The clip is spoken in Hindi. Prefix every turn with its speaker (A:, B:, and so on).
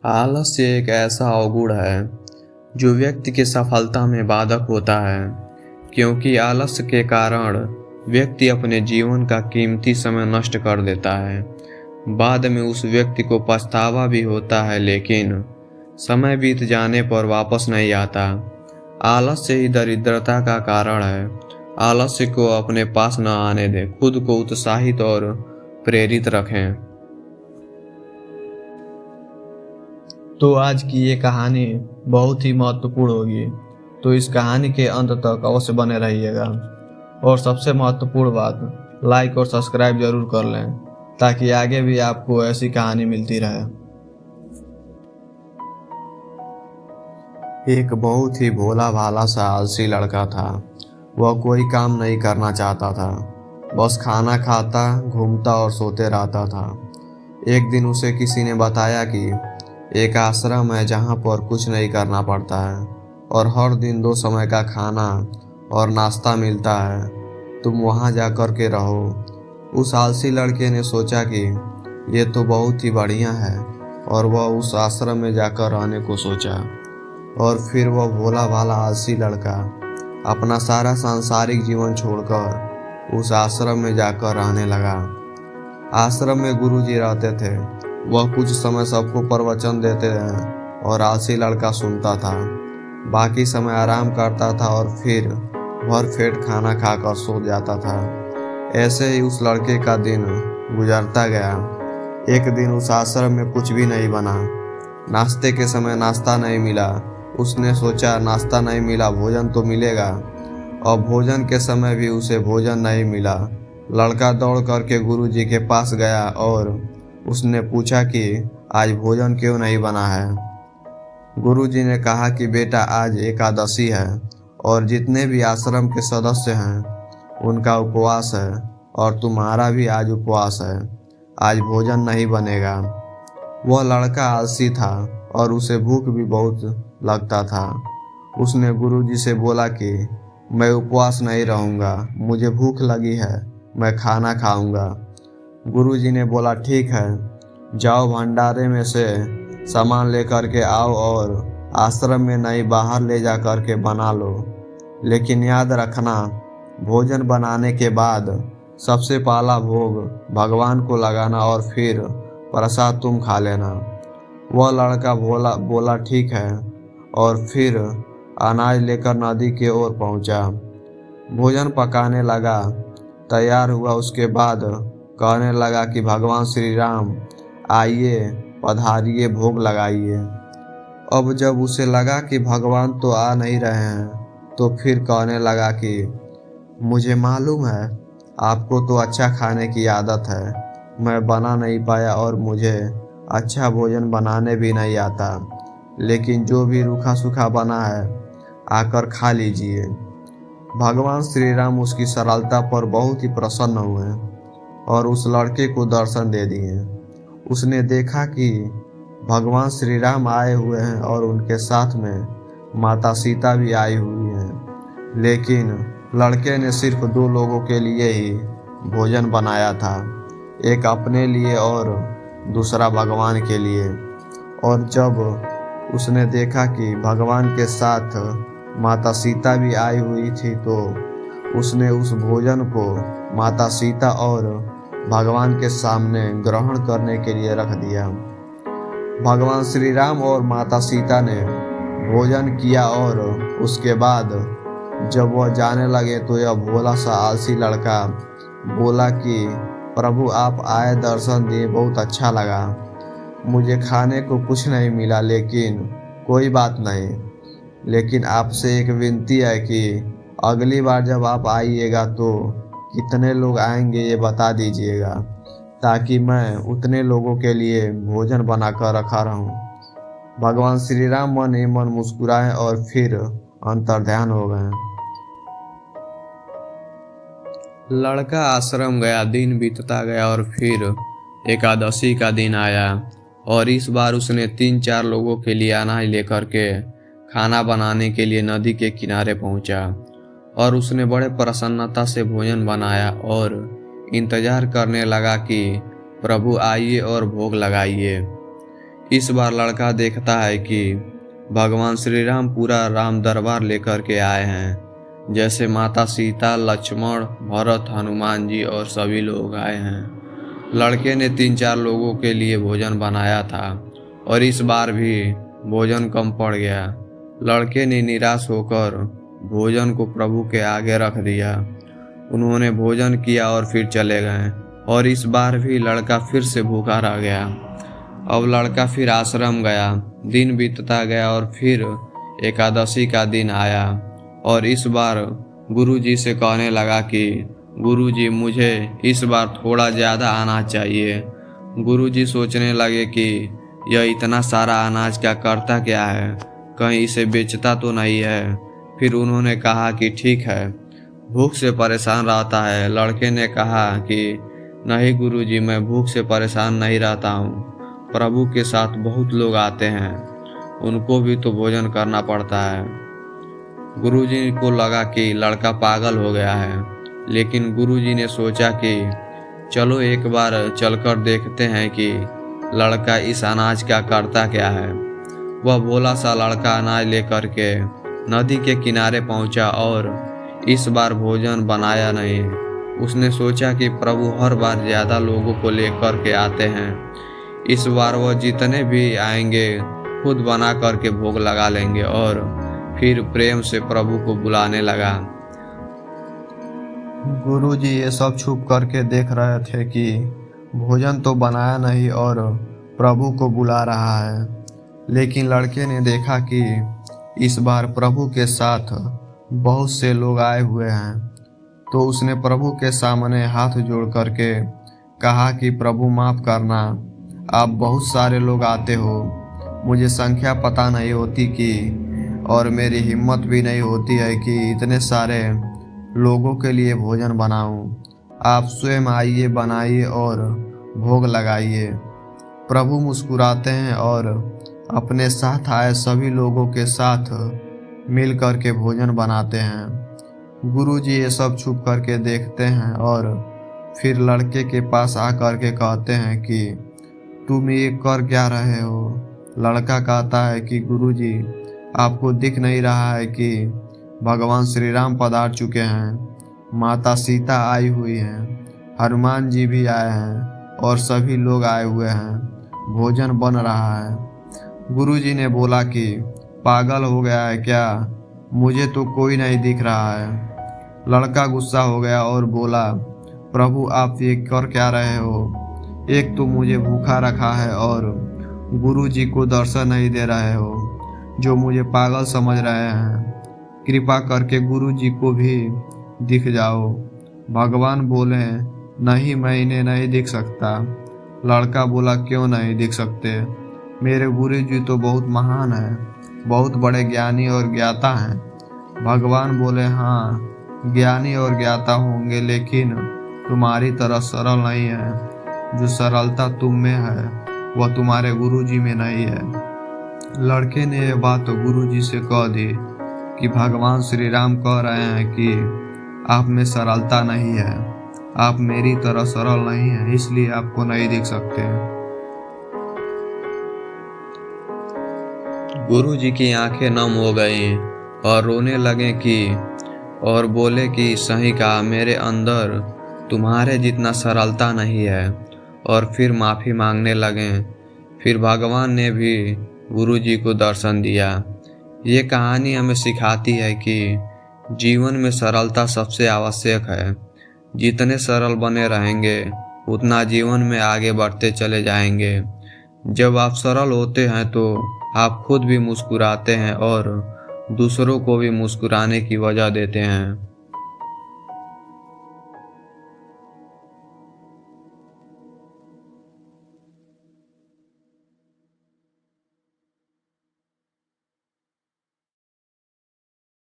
A: आलस्य एक ऐसा अवगुण है जो व्यक्ति की सफलता में बाधक होता है, क्योंकि आलस्य के कारण व्यक्ति अपने जीवन का कीमती समय नष्ट कर देता है। बाद में उस व्यक्ति को पछतावा भी होता है, लेकिन समय बीत जाने पर वापस नहीं आता। आलस्य ही दरिद्रता का कारण है। आलस्य को अपने पास न आने दें, खुद को उत्साहित और प्रेरित रखें।
B: तो आज की ये कहानी बहुत ही महत्वपूर्ण होगी, तो इस कहानी के अंत तक अवश्य बने रहिएगा। और सबसे महत्वपूर्ण बात, लाइक और सब्सक्राइब जरूर कर लें ताकि आगे भी आपको ऐसी कहानी मिलती रहे।
A: एक बहुत ही भोला भाला सा आलसी लड़का था। वह कोई काम नहीं करना चाहता था, बस खाना खाता, घूमता और सोते रहता था। एक दिन उसे किसी ने बताया कि एक आश्रम है जहाँ पर कुछ नहीं करना पड़ता है और हर दिन 2 समय का खाना और नाश्ता मिलता है। तुम वहाँ जा कर के रहो। उस आलसी लड़के ने सोचा कि ये तो बहुत ही बढ़िया है और वह उस आश्रम में जाकर रहने को सोचा। और फिर वह भोला भाला आलसी लड़का अपना सारा सांसारिक जीवन छोड़कर उस आश्रम में जाकर रहने लगा। आश्रम में गुरुजी रहते थे। वह कुछ समय सबको प्रवचन देते हैं और आलसी लड़का सुनता था। बाकी समय आराम करता था और फिर भर पेट खाना खाकर सो जाता था। ऐसे ही उस लड़के का दिन गुजरता गया। एक दिन उस आश्रम में कुछ भी नहीं बना। नाश्ते के समय नाश्ता नहीं मिला। उसने सोचा नाश्ता नहीं मिला, भोजन तो मिलेगा। और भोजन के समय भी उसे भोजन नहीं मिला। लड़का दौड़ करके गुरुजी के पास गया और उसने पूछा कि आज भोजन क्यों नहीं बना है। गुरुजी ने कहा कि बेटा, आज एकादशी है और जितने भी आश्रम के सदस्य हैं उनका उपवास है और तुम्हारा भी आज उपवास है। आज भोजन नहीं बनेगा। वह लड़का आलसी था और उसे भूख भी बहुत लगता था। उसने गुरुजी से बोला कि मैं उपवास नहीं रहूँगा, मुझे भूख लगी है, मैं खाना खाऊंगा। गुरुजी ने बोला ठीक है, जाओ भंडारे में से सामान लेकर के आओ और आश्रम में नहीं बाहर ले जा कर के बना लो। लेकिन याद रखना, भोजन बनाने के बाद सबसे पहला भोग भगवान को लगाना और फिर प्रसाद तुम खा लेना। वह लड़का बोला ठीक है और फिर अनाज लेकर नदी के ओर पहुंचा। भोजन पकाने लगा, तैयार हुआ। उसके बाद कहने लगा कि भगवान श्री राम आइए, पधारिए, भोग लगाइए। अब जब उसे लगा कि भगवान तो आ नहीं रहे हैं, तो फिर कहने लगा कि मुझे मालूम है आपको तो अच्छा खाने की आदत है, मैं बना नहीं पाया और मुझे अच्छा भोजन बनाने भी नहीं आता, लेकिन जो भी रूखा सूखा बना है आकर खा लीजिए। भगवान श्री राम उसकी सरलता पर बहुत ही प्रसन्न हुए और उस लड़के को दर्शन दे दिए। उसने देखा कि भगवान श्री राम आए हुए हैं और उनके साथ में माता सीता भी आई हुई हैं, लेकिन लड़के ने सिर्फ 2 लोगों के लिए ही भोजन बनाया था, एक अपने लिए और दूसरा भगवान के लिए। और जब उसने देखा कि भगवान के साथ माता सीता भी आई हुई थी, तो उसने उस भोजन को माता सीता और भगवान के सामने ग्रहण करने के लिए रख दिया। भगवान श्री राम और माता सीता ने भोजन किया और उसके बाद जब वह जाने लगे तो यह भोला सा आलसी लड़का बोला कि प्रभु आप आए, दर्शन दिए, बहुत अच्छा लगा। मुझे खाने को कुछ नहीं मिला, लेकिन कोई बात नहीं। लेकिन आपसे एक विनती है कि अगली बार जब आप आइएगा तो कितने लोग आएंगे ये बता दीजिएगा, ताकि मैं उतने लोगों के लिए भोजन बनाकर रखा रहूं। भगवान श्री राम मन ही मन मुस्कुराए और फिर अंतर्ध्यान हो गए। लड़का आश्रम गया, दिन बीतता गया और फिर एकादशी का दिन आया और इस बार उसने 3-4 लोगों के लिए अनाज लेकर के खाना बनाने के लिए नदी के किनारे पहुंचा और उसने बड़े प्रसन्नता से भोजन बनाया और इंतजार करने लगा कि प्रभु आइए और भोग लगाइए। इस बार लड़का देखता है कि भगवान श्री राम पूरा राम दरबार लेकर के आए हैं, जैसे माता सीता, लक्ष्मण, भरत, हनुमान जी और सभी लोग आए हैं। लड़के ने 3-4 लोगों के लिए भोजन बनाया था और इस बार भी भोजन कम पड़ गया। लड़के ने निराश होकर भोजन को प्रभु के आगे रख दिया। उन्होंने भोजन किया और फिर चले गए और इस बार भी लड़का फिर से भूखा रह गया। अब लड़का फिर आश्रम गया। दिन बीतता गया और फिर एकादशी का दिन आया और इस बार गुरुजी से कहने लगा कि गुरुजी, मुझे इस बार थोड़ा ज़्यादा अनाज चाहिए। गुरुजी सोचने लगे कि यह इतना सारा अनाज का करता क्या है, कहीं इसे बेचता तो नहीं है। फिर उन्होंने कहा कि ठीक है, भूख से परेशान रहता है। लड़के ने कहा कि नहीं गुरुजी, मैं भूख से परेशान नहीं रहता हूँ। प्रभु के साथ बहुत लोग आते हैं, उनको भी तो भोजन करना पड़ता है। गुरुजी को लगा कि लड़का पागल हो गया है, लेकिन गुरुजी ने सोचा कि चलो एक बार चलकर देखते हैं कि लड़का इस अनाज का करता क्या है। वह भोला सा लड़का अनाज लेकर के नदी के किनारे पहुंचा और इस बार भोजन बनाया नहीं। उसने सोचा कि प्रभु हर बार ज़्यादा लोगों को लेकर के आते हैं, इस बार वह जितने भी आएंगे खुद बना करके भोग लगा लेंगे। और फिर प्रेम से प्रभु को बुलाने लगा।
B: गुरुजी ये सब छुप करके देख रहे थे कि भोजन तो बनाया नहीं और प्रभु को बुला रहा है। लेकिन लड़के ने देखा कि इस बार प्रभु के साथ बहुत से लोग आए हुए हैं, तो उसने प्रभु के सामने हाथ जोड़ करके कहा कि प्रभु माफ़ करना, आप बहुत सारे लोग आते हो, मुझे संख्या पता नहीं होती कि और मेरी हिम्मत भी नहीं होती है कि इतने सारे लोगों के लिए भोजन बनाऊं। आप स्वयं आइए, बनाइए और भोग लगाइए। प्रभु मुस्कुराते हैं और अपने साथ आए सभी लोगों के साथ मिल कर के भोजन बनाते हैं। गुरुजी ये सब छुप करके देखते हैं और फिर लड़के के पास आकर के कहते हैं कि तुम ये कर क्या रहे हो। लड़का कहता है कि गुरुजी, आपको दिख नहीं रहा है कि भगवान श्री राम पधार चुके हैं, माता सीता आई हुई हैं, हनुमान जी भी आए हैं और सभी लोग आए हुए हैं, भोजन बन रहा है। गुरुजी ने बोला कि पागल हो गया है क्या, मुझे तो कोई नहीं दिख रहा है। लड़का गुस्सा हो गया और बोला, प्रभु आप ये कर क्या रहे हो, एक तो मुझे भूखा रखा है और गुरुजी को दर्शन नहीं दे रहे हो, जो मुझे पागल समझ रहे हैं। कृपा करके गुरुजी को भी दिख जाओ। भगवान बोले, नहीं, मैं इन्हें नहीं दिख सकता। लड़का बोला, क्यों नहीं दिख सकते, मेरे गुरुजी तो बहुत महान है, बहुत बड़े ज्ञानी और ज्ञाता हैं। भगवान बोले, हाँ ज्ञानी और ज्ञाता होंगे, लेकिन तुम्हारी तरह सरल नहीं है। जो सरलता तुम में है वह तुम्हारे गुरुजी में नहीं है। लड़के ने यह बात तो गुरुजी से कह दी कि भगवान श्री राम कह रहे हैं कि आप में सरलता नहीं है, आप मेरी तरह सरल नहीं है, इसलिए आपको नहीं दिख सकते।
A: गुरुजी की आंखें नम हो गईं और रोने लगे कि और बोले कि सही कहा, मेरे अंदर तुम्हारे जितना सरलता नहीं है। और फिर माफ़ी मांगने लगे। फिर भगवान ने भी गुरुजी को दर्शन दिया। ये कहानी हमें सिखाती है कि जीवन में सरलता सबसे आवश्यक है। जितने सरल बने रहेंगे उतना जीवन में आगे बढ़ते चले जाएंगे। जब आप सरल होते हैं तो आप खुद भी मुस्कुराते हैं और दूसरों को भी मुस्कुराने की वजह देते हैं।